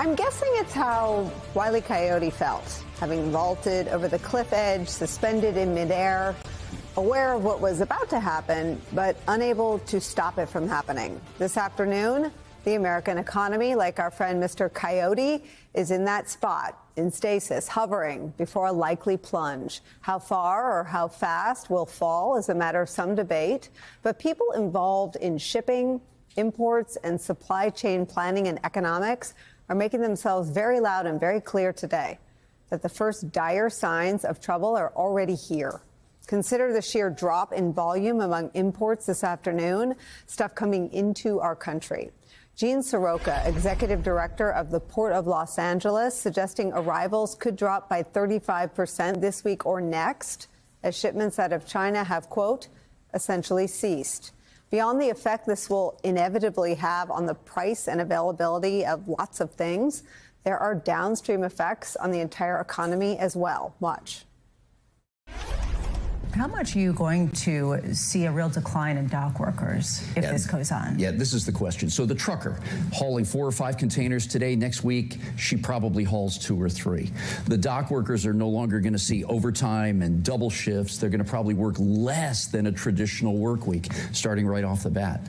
I'm guessing it's how Wile E. Coyote felt, having vaulted over the cliff edge, suspended in midair, aware of what was about to happen, but unable to stop it from happening. This afternoon, the American economy, like our friend Mr. Coyote, is in that spot, in stasis, hovering before a likely plunge. How far or how fast will fall is a matter of some debate, but people involved in shipping, imports, and supply chain planning and economics are making themselves very loud and very clear today that the first dire signs of trouble are already here. Consider the sheer drop in volume among imports this afternoon, stuff coming into our country. Gene Soroka, executive director of the Port of Los Angeles, suggesting arrivals could drop by 35% this week or next, as shipments out of China have, quote, essentially ceased. Beyond the effect this will inevitably have on the price and availability of lots of things, there are downstream effects on the entire economy as well. Watch. How much are you going to see a real decline in dock workers if this goes on? Yeah, this is the question. So the trucker hauling 4 or 5 containers today, next week, she probably hauls 2 or 3. The dock workers are no longer going to see overtime and double shifts. They're going to probably work less than a traditional work week, starting right off the bat.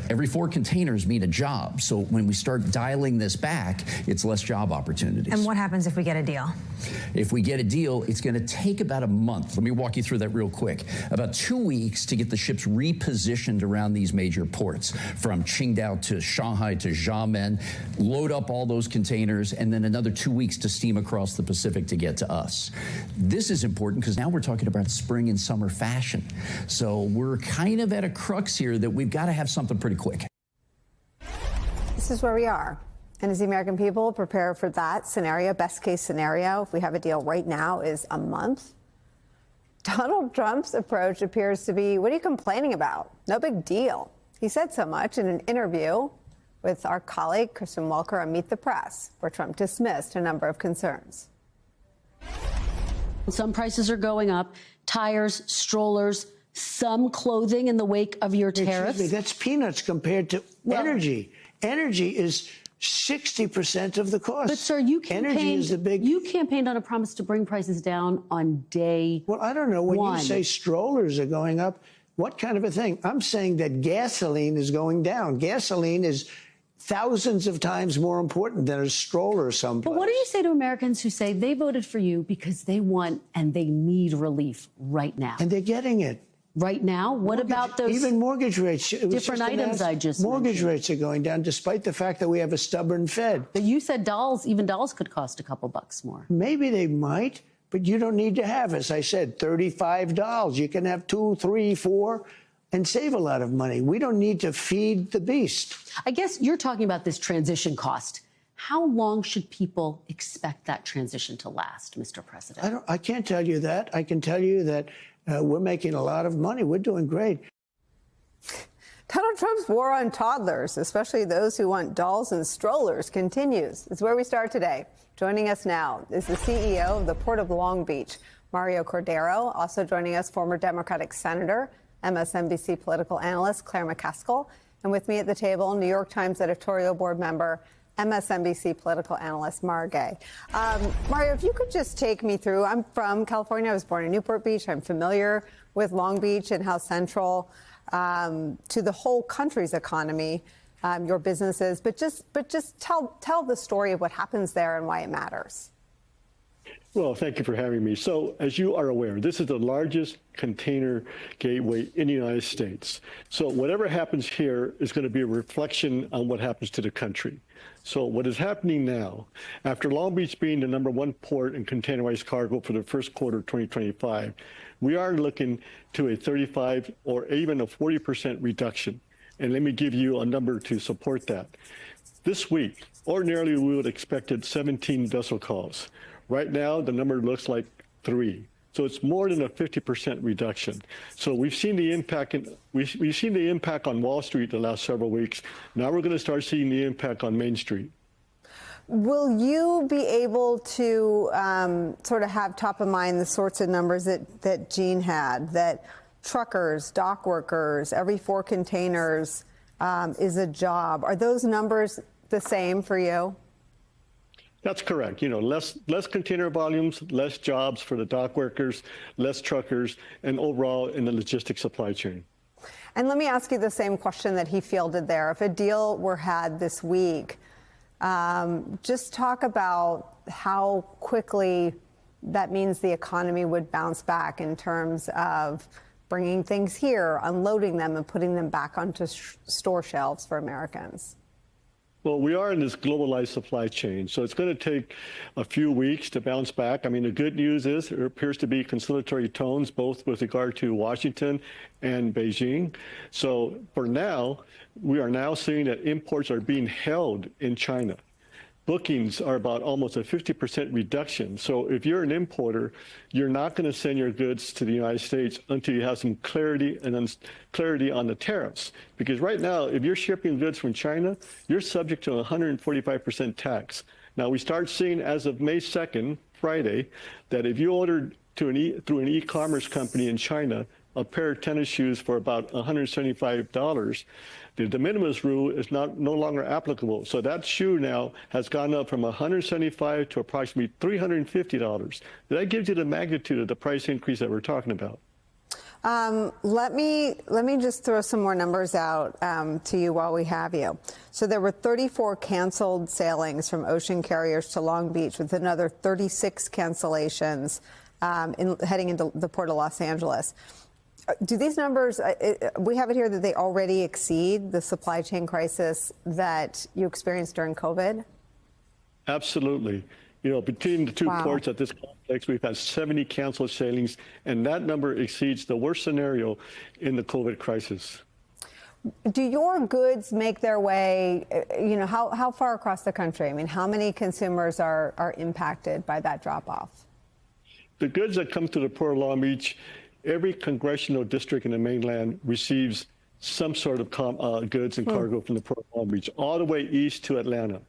Every 4 containers mean a job. So when we start dialing this back, it's less job opportunities. And what happens if we get a deal? If we get a deal, it's going to take about a month. Let me walk you through that real quick. About 2 weeks to get the ships repositioned around these major ports, from Qingdao to Shanghai to Xiamen, load up all those containers, and then another 2 weeks to steam across the Pacific to get to us. This is important because now we're talking about spring and summer fashion. So we're kind of at a crux here that we've got to have something pretty quick. This is where we are. And as the American people prepare for that scenario, best case scenario, if we have a deal right now, is a month. Donald Trump's approach appears to be, what are you complaining about? No big deal. He said so much in an interview with our colleague Kristen Welker on Meet the Press, where Trump dismissed a number of concerns. Some prices are going up, tires, strollers, some clothing in the wake of your tariffs. Excuse me, that's peanuts compared to energy. Energy is 60% of the cost. But, sir, you campaigned on a promise to bring prices down on day Well, I don't know. When you say strollers are going up, what kind of a thing? I'm saying that gasoline is going down. Gasoline is thousands of times more important than a stroller someplace. But what do you say to Americans who say they voted for you because they want and they need relief right now? And they're getting it. Right now? What about those even mortgage rates? different items I just Mortgage mentioned? rates are going down, despite the fact that we have a stubborn Fed. But you said even dolls could cost a couple bucks more. Maybe they might, but you don't need to have, as I said, $35. You can have 2, 3, 4 and save a lot of money. We don't need to feed the beast. I guess you're talking about this transition cost. How long should people expect that transition to last, Mr. President? I can't tell you that. I can tell you that we're making a lot of money. We're doing great. Donald Trump's war on toddlers, especially those who want dolls and strollers, continues. It's where we start today. Joining us now is the CEO of the Port of Long Beach, Mario Cordero. Also joining us, former Democratic Senator, MSNBC political analyst Claire McCaskill. And with me at the table, New York Times editorial board member, MSNBC political analyst Mara Gay. Mario, if you could just take me through, I'm from California. I was born in Newport Beach. I'm familiar with Long Beach and how central to the whole country's economy your business is. But just tell the story of what happens there and why it matters. Well, thank you for having me. So, as you are aware, this is the largest container gateway in the United States. So whatever happens here is going to be a reflection on what happens to the country. So what is happening now, after Long Beach being the #1 port in containerized cargo for the first quarter of 2025, we are looking to a 35 or even a 40% reduction. And let me give you a number to support that. This week, ordinarily we would expect 17 vessel calls. Right now, the number looks like 3. So it's more than a 50% reduction. So we've seen the impact we've seen the impact on Wall Street the last several weeks. Now we're going to start seeing the impact on Main Street. Will you be able to sort of have top of mind the sorts of numbers that Gene had, that truckers, dock workers, every 4 containers is a job? Are those numbers the same for you? That's correct. You know, less container volumes, less jobs for the dock workers, less truckers, and overall in the logistics supply chain. And let me ask you the same question that he fielded there. If a deal were had this week, just talk about how quickly that means the economy would bounce back in terms of bringing things here, unloading them, and putting them back onto store shelves for Americans. Well, we are in this globalized supply chain, so it's going to take a few weeks to bounce back. I mean, the good news is there appears to be conciliatory tones, both with regard to Washington and Beijing. So for now, we are now seeing that imports are being held in China. Bookings are about almost a 50% reduction. So if you're an importer, you're not going to send your goods to the United States until you have some clarity and clarity on the tariffs. Because right now, if you're shipping goods from China, you're subject to a 145% tax. Now, we start seeing as of May 2nd, Friday, that if you ordered through an e-commerce company in China a pair of tennis shoes for about $175, the de minimis rule is no longer applicable. So that shoe now has gone up from $175 to approximately $350. That gives you the magnitude of the price increase that we're talking about. Let me just throw some more numbers out to you while we have you. So there were 34 canceled sailings from ocean carriers to Long Beach, with another 36 cancellations heading into the port of Los Angeles. Do these numbers, we have it here that they already exceed the supply chain crisis that you experienced during COVID? Absolutely. You know, between the two ports at this complex, we've had 70 canceled sailings, and that number exceeds the worst scenario in the COVID crisis. Do your goods make their way, you know, how far across the country? I mean, how many consumers are impacted by that drop-off? The goods that come to the Port of Long Beach, every congressional district in the mainland receives some sort of goods and cargo from the Port of Long Beach, all the way east to Atlanta.